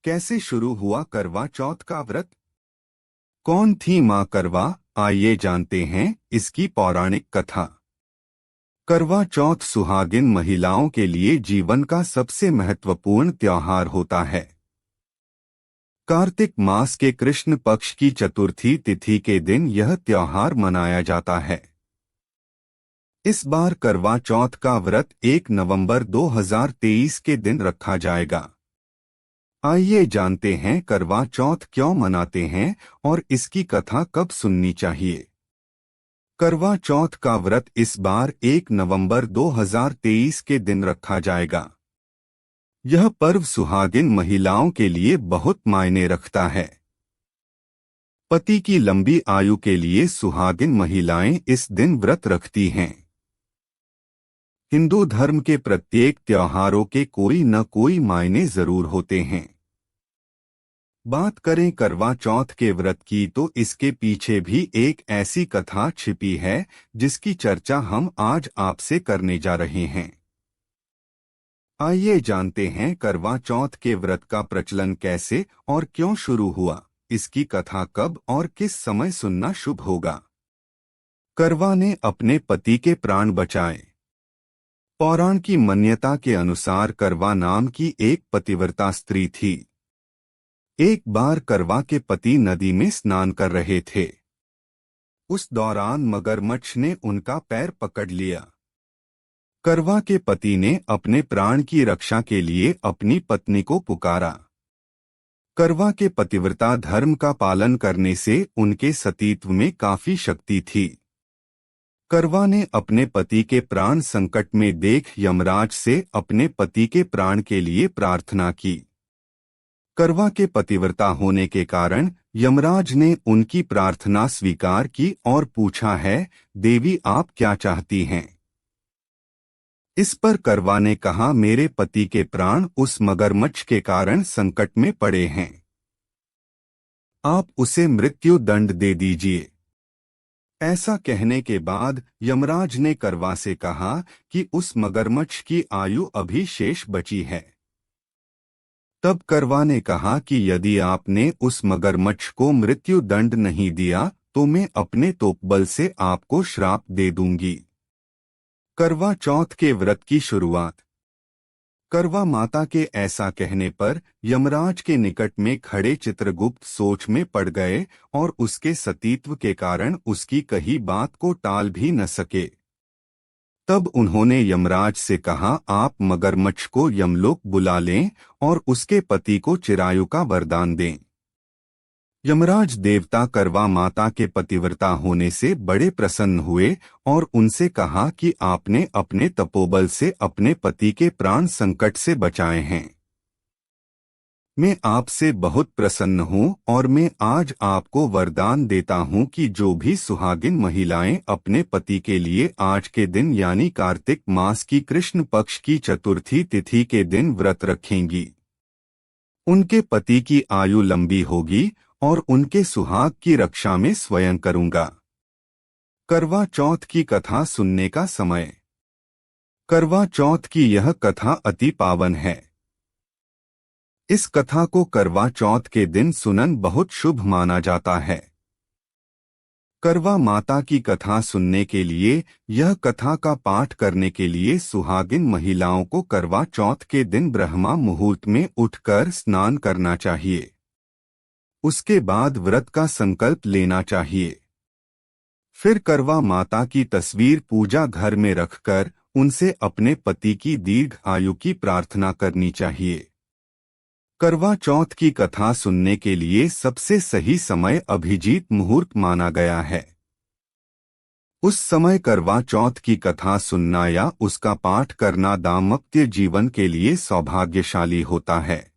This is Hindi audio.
कैसे शुरू हुआ करवा चौथ का व्रत? कौन थी मां करवा? आइए जानते हैं इसकी पौराणिक कथा। करवा चौथ सुहागिन महिलाओं के लिए जीवन का सबसे महत्वपूर्ण त्योहार होता है। कार्तिक मास के कृष्ण पक्ष की चतुर्थी तिथि के दिन यह त्योहार मनाया जाता है। इस बार करवा चौथ का व्रत 1 नवंबर 2023 के दिन रखा जाएगा। आइए जानते हैं करवा चौथ क्यों मनाते हैं और इसकी कथा कब सुननी चाहिए। करवा चौथ का व्रत इस बार 1 नवंबर 2023 के दिन रखा जाएगा। यह पर्व सुहागिन महिलाओं के लिए बहुत मायने रखता है। पति की लंबी आयु के लिए सुहागिन महिलाएं इस दिन व्रत रखती हैं। हिंदू धर्म के प्रत्येक त्योहारों के कोई न कोई मायने जरूर होते हैं। बात करें करवा चौथ के व्रत की तो इसके पीछे भी एक ऐसी कथा छिपी है जिसकी चर्चा हम आज आपसे करने जा रहे हैं। आइए जानते हैं करवा चौथ के व्रत का प्रचलन कैसे और क्यों शुरू हुआ, इसकी कथा कब और किस समय सुनना शुभ होगा। करवा ने अपने पति के प्राण बचाए। पौराण की मान्यता के अनुसार करवा नाम की एक पतिव्रता स्त्री थी। एक बार करवा के पति नदी में स्नान कर रहे थे। उस दौरान मगरमच्छ ने उनका पैर पकड़ लिया। करवा के पति ने अपने प्राण की रक्षा के लिए अपनी पत्नी को पुकारा। करवा के पतिव्रता धर्म का पालन करने से उनके सतीत्व में काफी शक्ति थी। करवा ने अपने पति के प्राण संकट में देख यमराज से अपने पति के प्राण के लिए प्रार्थना की। करवा के पतिव्रता होने के कारण यमराज ने उनकी प्रार्थना स्वीकार की और पूछा है, देवी आप क्या चाहती हैं? इस पर करवा ने कहा, मेरे पति के प्राण उस मगरमच्छ के कारण संकट में पड़े हैं। आप उसे मृत्यु दंड दे दीजिए। ऐसा कहने के बाद यमराज ने करवा से कहा कि उस मगरमच्छ की आयु अभी शेष बची है। तब करवा ने कहा कि यदि आपने उस मगरमच्छ को मृत्यु दंड नहीं दिया तो मैं अपने तोपबल से आपको श्राप दे दूंगी। करवा चौथ के व्रत की शुरुआत। करवा माता के ऐसा कहने पर यमराज के निकट में खड़े चित्रगुप्त सोच में पड़ गए और उसके सतीत्व के कारण उसकी कही बात को टाल भी न सके। तब उन्होंने यमराज से कहा, आप मगरमच्छ को यमलोक बुला लें और उसके पति को चिरायु का वरदान दें। यमराज देवता करवा माता के पतिव्रता होने से बड़े प्रसन्न हुए और उनसे कहा कि आपने अपने तपोबल से अपने पति के प्राण संकट से बचाए हैं। मैं आपसे बहुत प्रसन्न हूँ और मैं आज आपको वरदान देता हूँ कि जो भी सुहागिन महिलाएं अपने पति के लिए आज के दिन यानी कार्तिक मास की कृष्ण पक्ष की चतुर्थी तिथि के दिन व्रत रखेंगी, उनके पति की आयु लंबी होगी और उनके सुहाग की रक्षा में स्वयं करूंगा। करवा चौथ की कथा सुनने का समय। करवा चौथ की यह कथा अति पावन है। इस कथा को करवा चौथ के दिन सुनन बहुत शुभ माना जाता है। करवा माता की कथा सुनने के लिए, यह कथा का पाठ करने के लिए सुहागिन महिलाओं को करवा चौथ के दिन ब्रह्मा मुहूर्त में उठकर स्नान करना चाहिए। उसके बाद व्रत का संकल्प लेना चाहिए। फिर करवा माता की तस्वीर पूजा घर में रखकर उनसे अपने पति की दीर्घ आयु की प्रार्थना करनी चाहिए। करवा चौथ की कथा सुनने के लिए सबसे सही समय अभिजीत मुहूर्त माना गया है। उस समय करवा चौथ की कथा सुनना या उसका पाठ करना दाम्पत्य जीवन के लिए सौभाग्यशाली होता है।